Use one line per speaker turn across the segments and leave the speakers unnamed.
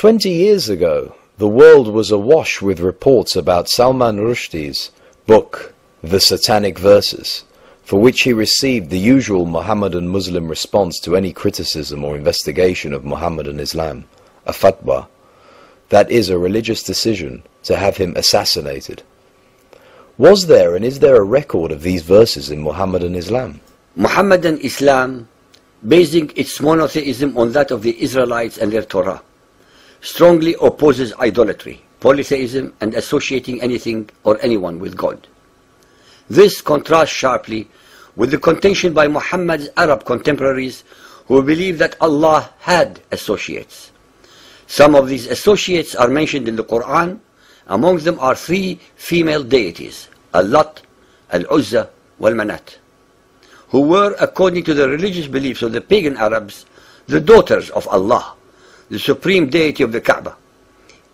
20 years ago, the world was awash with reports about Salman Rushdie's book, The Satanic Verses, for which he received the usual Mohammedan Muslim response to any criticism or investigation of Mohammedan Islam, a fatwa, that is a religious decision to have him assassinated. Was there and is there a record of these verses in Mohammedan Islam?
Mohammedan Islam, basing its monotheism on that of the Israelites and their Torah, strongly opposes idolatry, polytheism, and associating anything or anyone with God. This contrasts sharply with the contention by Muhammad's Arab contemporaries who believe that Allah had associates. Some of these associates are mentioned in the Quran. Among them are three female deities, Al-lat, Al-Uzza, Manat, who were, according to the religious beliefs of the pagan Arabs, the daughters of Allah, the supreme deity of the Kaaba.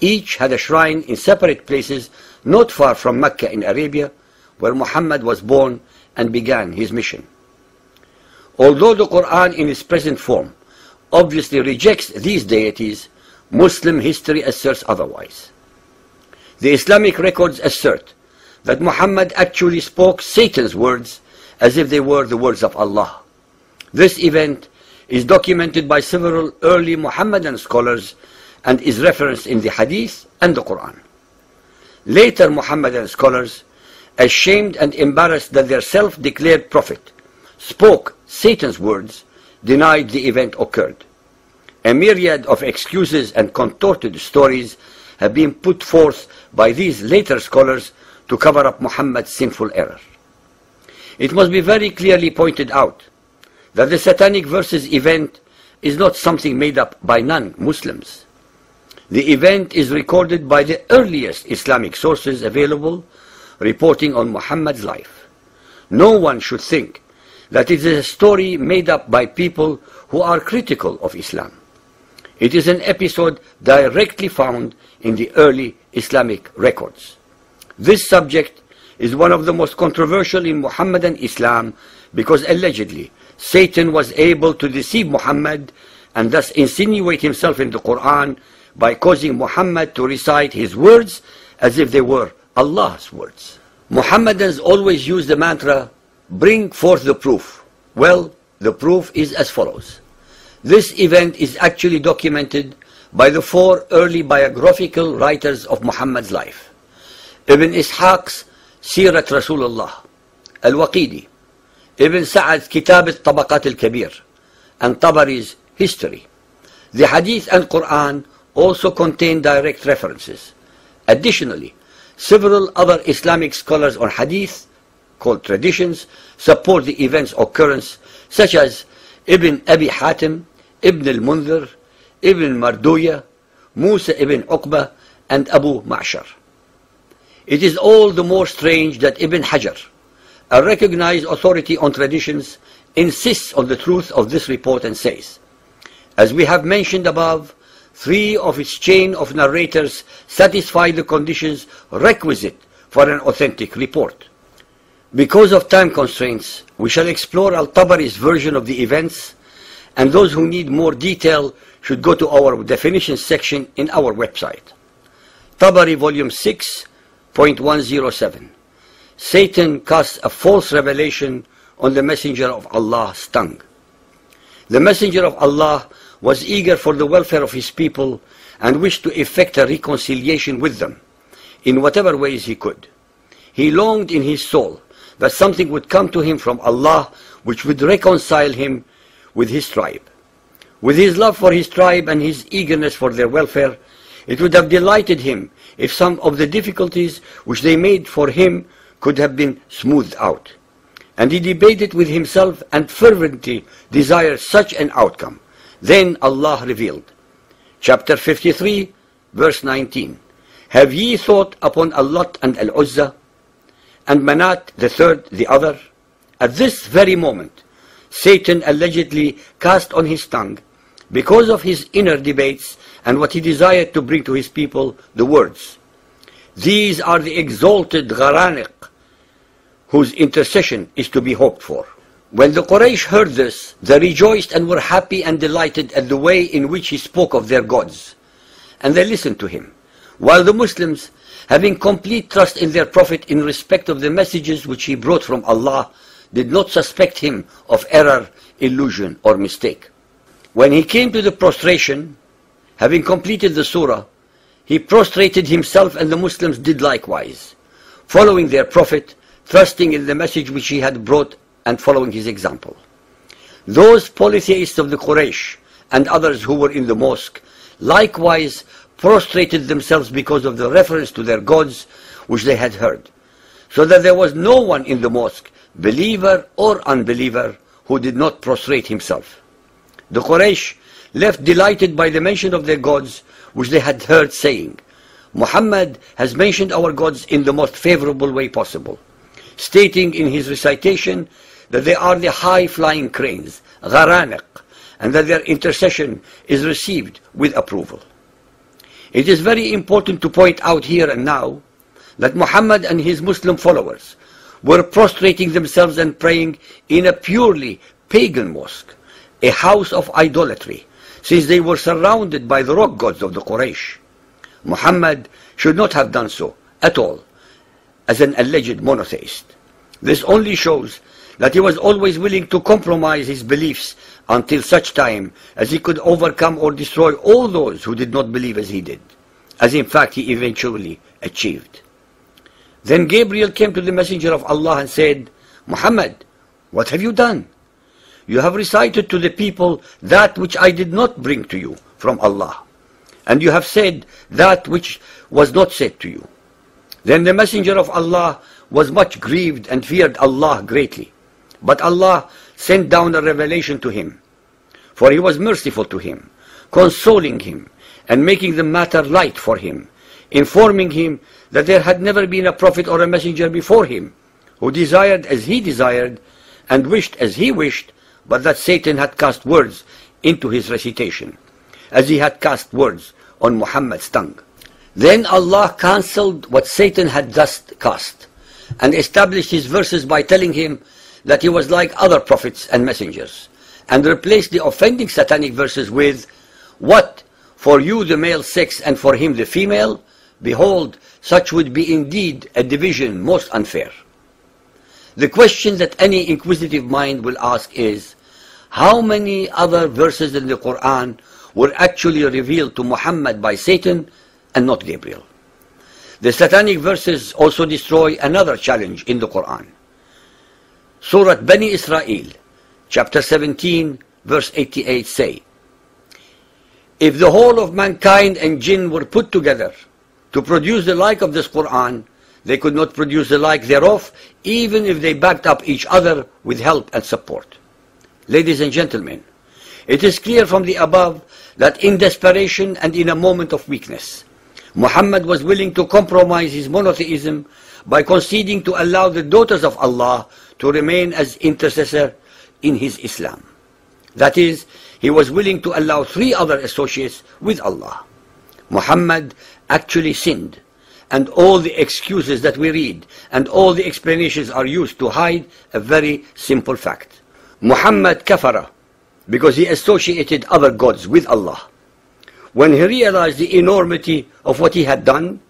Each had a shrine in separate places not far from Mecca in Arabia, where Muhammad was born and began his mission. Although the Quran in its present form obviously rejects these deities, Muslim history asserts otherwise. The Islamic records assert that Muhammad actually spoke Satan's words as if they were the words of Allah. This event is documented by several early Muhammadan scholars and is referenced in the Hadith and the Quran. Later Muhammadan scholars, ashamed and embarrassed that their self-declared prophet spoke Satan's words, denied the event occurred. A myriad of excuses and contorted stories have been put forth by these later scholars to cover up Muhammad's sinful error. It must be very clearly pointed out that the Satanic Verses event is not something made up by non-Muslims. The event is recorded by the earliest Islamic sources available reporting on Muhammad's life. No one should think that it is a story made up by people who are critical of Islam. It is an episode directly found in the early Islamic records. This subject is one of the most controversial in Muhammadan Islam because allegedly Satan was able to deceive Muhammad and thus insinuate himself in the Quran by causing Muhammad to recite his words as if they were Allah's words. Muhammadans always use the mantra, bring forth the proof. Well, the proof is as follows. This event is actually documented by the four early biographical writers of Muhammad's life. Ibn Ishaq's Sirat Rasulullah, Al-Waqidi, Ibn Sa'ad's Kitab al-Tabaqat al-Kabir, and Tabari's History. The Hadith and Quran also contain direct references. Additionally, several other Islamic scholars on Hadith, called traditions, support the event's occurrence, such as Ibn Abi Hatim, Ibn al-Munzir, Ibn Marduya, Musa ibn Uqba, and Abu Ma'shar. It is all the more strange that Ibn Hajar, a recognized authority on traditions, insists on the truth of this report and says, as we have mentioned above, three of its chain of narrators satisfy the conditions requisite for an authentic report. Because of time constraints, we shall explore Al-Tabari's version of the events, and those who need more detail should go to our definitions section in our website. Tabari Volume 6.107. Satan casts a false revelation on the Messenger of Allah's tongue. The Messenger of Allah was eager for the welfare of his people and wished to effect a reconciliation with them in whatever ways he could. He longed in his soul that something would come to him from Allah which would reconcile him with his tribe. With his love for his tribe and his eagerness for their welfare, it would have delighted him if some of the difficulties which they made for him could have been smoothed out. And he debated with himself and fervently desired such an outcome. Then Allah revealed, chapter 53, verse 19, have ye thought upon Al-lat and Al-Uzza, and Manat the third the other? At this very moment, Satan allegedly cast on his tongue, because of his inner debates and what he desired to bring to his people, the words, these are the exalted Gharaniq, whose intercession is to be hoped for. When the Quraysh heard this, they rejoiced and were happy and delighted at the way in which he spoke of their gods, and they listened to him, while the Muslims, having complete trust in their Prophet in respect of the messages which he brought from Allah, did not suspect him of error, illusion, or mistake. When he came to the prostration, having completed the surah, he prostrated himself, and the Muslims did likewise, following their Prophet, trusting in the message which he had brought and following his example. Those polytheists of the Quraysh and others who were in the mosque likewise prostrated themselves because of the reference to their gods which they had heard, so that there was no one in the mosque, believer or unbeliever, who did not prostrate himself. The Quraysh left delighted by the mention of their gods which they had heard, saying, Muhammad has mentioned our gods in the most favorable way possible, stating in his recitation that they are the high-flying cranes, gharaniq, and that their intercession is received with approval. It is very important to point out here and now that Muhammad and his Muslim followers were prostrating themselves and praying in a purely pagan mosque, a house of idolatry, since they were surrounded by the rock gods of the Quraysh. Muhammad should not have done so at all as an alleged monotheist. This only shows that he was always willing to compromise his beliefs until such time as he could overcome or destroy all those who did not believe as he did, as in fact he eventually achieved. Then Gabriel came to the Messenger of Allah and said, Muhammad, what have you done? You have recited to the people that which I did not bring to you from Allah, and you have said that which was not said to you. Then the Messenger of Allah was much grieved and feared Allah greatly. But Allah sent down a revelation to him, for he was merciful to him, consoling him, and making the matter light for him, informing him that there had never been a prophet or a messenger before him, who desired as he desired, and wished as he wished, but that Satan had cast words into his recitation, as he had cast words on Muhammad's tongue. Then Allah cancelled what Satan had thus cast, and established his verses by telling him that he was like other prophets and messengers, and replaced the offending satanic verses with, What, for you the male sex and for him the female? Behold, such would be indeed a division most unfair. The question that any inquisitive mind will ask is, how many other verses in the Quran were actually revealed to Muhammad by Satan and not Gabriel? The satanic verses also destroy another challenge in the Quran. Surah Bani Israel, chapter 17, verse 88 say, If the whole of mankind and jinn were put together to produce the like of this Quran, they could not produce the like thereof, even if they backed up each other with help and support. Ladies and gentlemen, it is clear from the above that in desperation and in a moment of weakness, Muhammad was willing to compromise his monotheism by conceding to allow the daughters of Allah to remain as intercessor in his Islam. That is, he was willing to allow 3 other associates with Allah. Muhammad actually sinned, and all the excuses that we read and all the explanations are used to hide a very simple fact. Muhammad kafara because he associated other gods with Allah. When he realized the enormity of what he had done,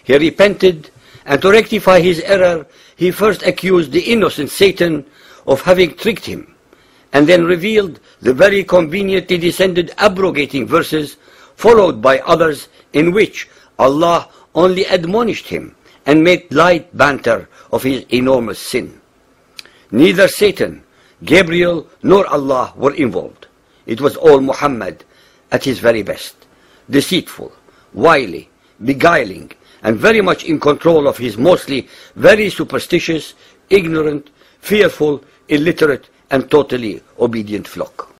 he repented, and to rectify his error, he first accused the innocent Satan of having tricked him, and then revealed the very conveniently descended abrogating verses, followed by others in which Allah only admonished him and made light banter of his enormous sin. Neither Satan, Gabriel, nor Allah were involved. It was all Muhammad at his very best, deceitful, wily, beguiling, and very much in control of his mostly very superstitious, ignorant, fearful, illiterate, and totally obedient flock.